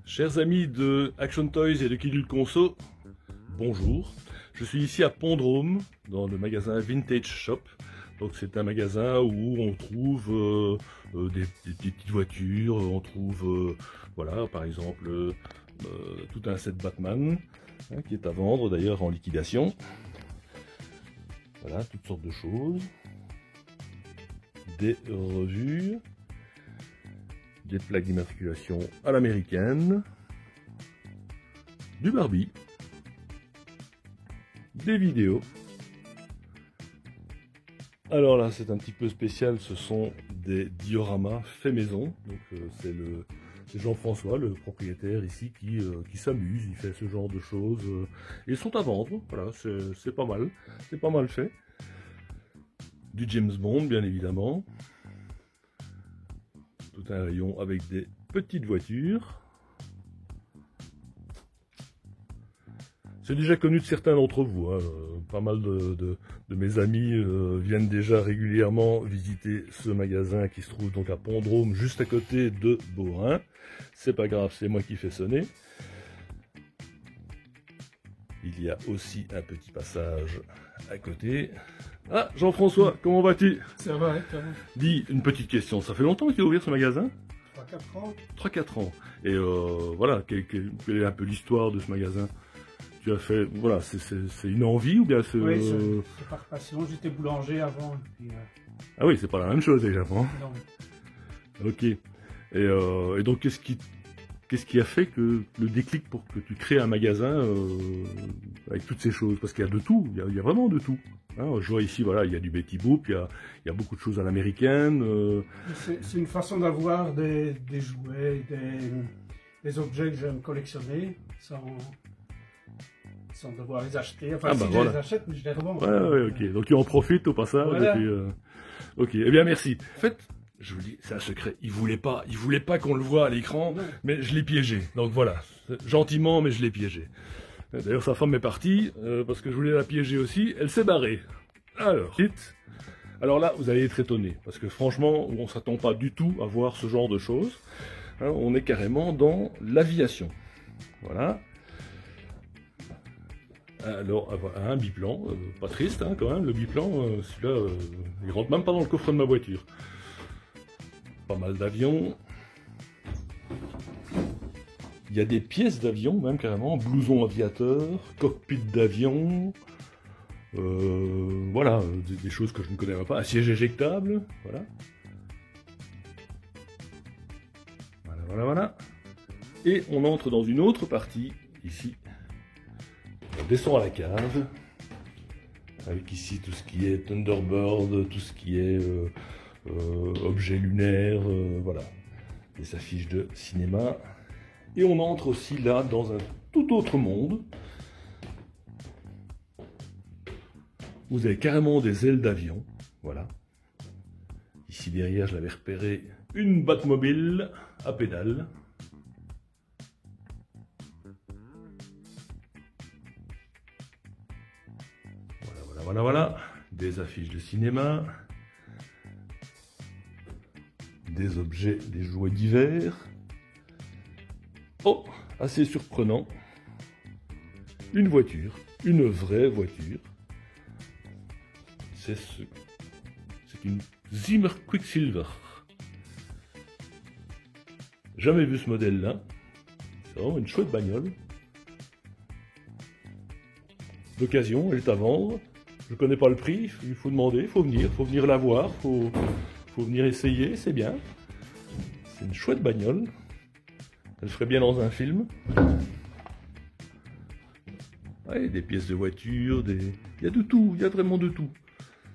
Chers amis de Action Toys et de Kidult Conso, bonjour. Je suis ici à Pont-Drôme, dans le magasin Vintage Shop. Donc c'est un magasin où on trouve des petites voitures, on trouve voilà, par exemple tout un set Batman qui est à vendre d'ailleurs en liquidation. Voilà, toutes sortes de choses. Des revues, des plaques d'immatriculation à l'américaine, du Barbie, des vidéos. Alors là, c'est un petit peu spécial, ce sont des dioramas faits maison. Donc c'est Jean-François, le propriétaire ici, qui s'amuse, il fait ce genre de choses. Ils sont à vendre, voilà, c'est pas mal fait. Du James Bond, bien évidemment. Tout un rayon avec des petites voitures. C'est déjà connu de certains d'entre vous. Hein. Pas mal de mes amis viennent déjà régulièrement visiter ce magasin qui se trouve donc à Pont-Drôme, juste à côté de Beaurain. C'est pas grave, c'est moi qui fais sonner. Il y a aussi un petit passage à côté. Ah, Jean-François, comment vas-tu? Ça va, quand même. Dis, une petite question. Ça fait longtemps que tu as ouvert ce magasin? 3-4 ans. 3-4 ans. Et voilà, quelle est un peu l'histoire de ce magasin? Tu as fait, voilà, c'est une envie ou bien c'est... Oui, c'est par passion. J'étais boulanger avant. Puis, Ah oui, c'est pas la même chose déjà, hein? non. Ok. Et donc, qu'est-ce qui a fait que le déclic pour que tu crées un magasin avec toutes ces choses? Parce qu'il y a de tout, il y a vraiment de tout. Hein, je vois ici, voilà, il y a du Betty Boop, il y a beaucoup de choses à l'américaine. C'est une façon d'avoir des jouets, des objets que j'aime collectionner sans devoir les acheter. Enfin, si je les achète, mais je les revends. Ouais, ok. Donc tu en profites au passage. Voilà. Et puis, ok, eh bien merci. En fait, je vous dis, c'est un secret. Il voulait pas qu'on le voit à l'écran, mais je l'ai piégé. Donc voilà, gentiment, mais je l'ai piégé. D'ailleurs, sa femme est partie parce que je voulais la piéger aussi. Elle s'est barrée. Alors là, vous allez être étonnés parce que franchement, on s'attend pas du tout à voir ce genre de choses. Hein, on est carrément dans l'aviation. Voilà. Alors, voilà, un biplan, pas triste hein, quand même, le biplan, celui-là, il rentre même pas dans le coffre de ma voiture. Pas mal d'avions. Il y a des pièces d'avion, même carrément, blouson aviateur, cockpit d'avion, voilà, des choses que je ne connais pas, un siège éjectable, voilà. Voilà. Et on entre dans une autre partie, ici. On descend à la cave, avec ici tout ce qui est Thunderbird, tout ce qui est objets lunaires, voilà, des affiches de cinéma. Et on entre aussi là dans un tout autre monde. Vous avez carrément des ailes d'avion, voilà. Ici derrière, je l'avais repéré, une Batmobile à pédales. Voilà, des affiches de cinéma, des objets, des jouets divers. Oh, assez surprenant, une voiture, une vraie voiture. C'est une Zimmer Quicksilver. Jamais vu ce modèle-là. C'est vraiment une chouette bagnole. D'occasion, elle est à vendre. Je connais pas le prix, il faut demander, il faut venir la voir, faut venir essayer, c'est bien. C'est une chouette bagnole. Elle ferait bien dans un film. Ouais, des pièces de voiture, il y a de tout, il y a vraiment de tout.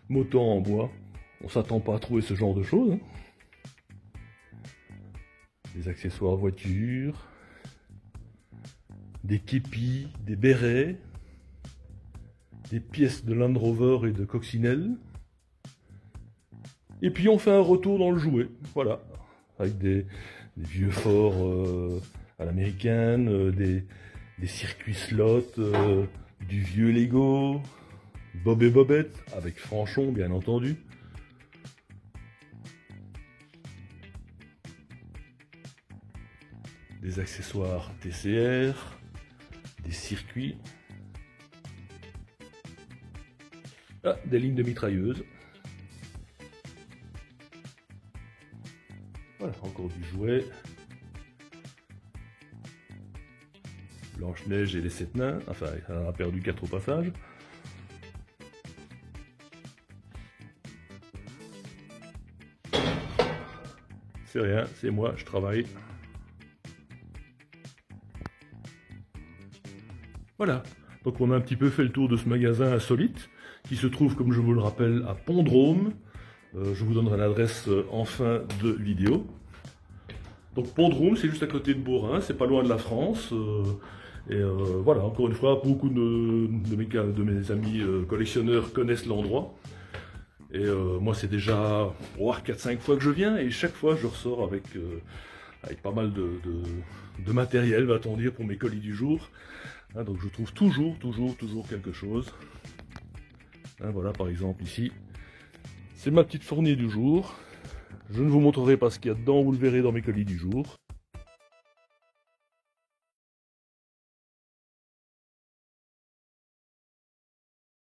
Moto en bois, on s'attend pas à trouver ce genre de choses. Hein. Des accessoires voiture, des képis, des bérets. Des pièces de Land Rover et de Coccinelle. Et puis on fait un retour dans le jouet, voilà, avec des vieux forts à l'américaine, des circuits slots, du vieux Lego, Bob et Bobette, avec Franchon bien entendu. des accessoires TCR, des circuits, des lignes de mitrailleuses. Voilà, encore du jouet. Blanche-Neige et les 7 nains, enfin, elle en a perdu 4 au passage. C'est rien, c'est moi, je travaille. Voilà, donc on a un petit peu fait le tour de ce magasin insolite, qui se trouve, comme je vous le rappelle, à Pont-de-Rôme. Je vous donnerai l'adresse en fin de vidéo. Donc Pont-de-Rôme, c'est juste à côté de Beaurain, c'est pas loin de la France. Voilà, encore une fois, beaucoup de mes amis collectionneurs connaissent l'endroit. Et moi, c'est déjà 4-5 fois que je viens, et chaque fois, je ressors avec pas mal de matériel, va-t-on dire, pour mes colis du jour. Hein, donc je trouve toujours quelque chose. Hein, voilà, par exemple, ici, c'est ma petite fournée du jour. Je ne vous montrerai pas ce qu'il y a dedans, vous le verrez dans mes colis du jour.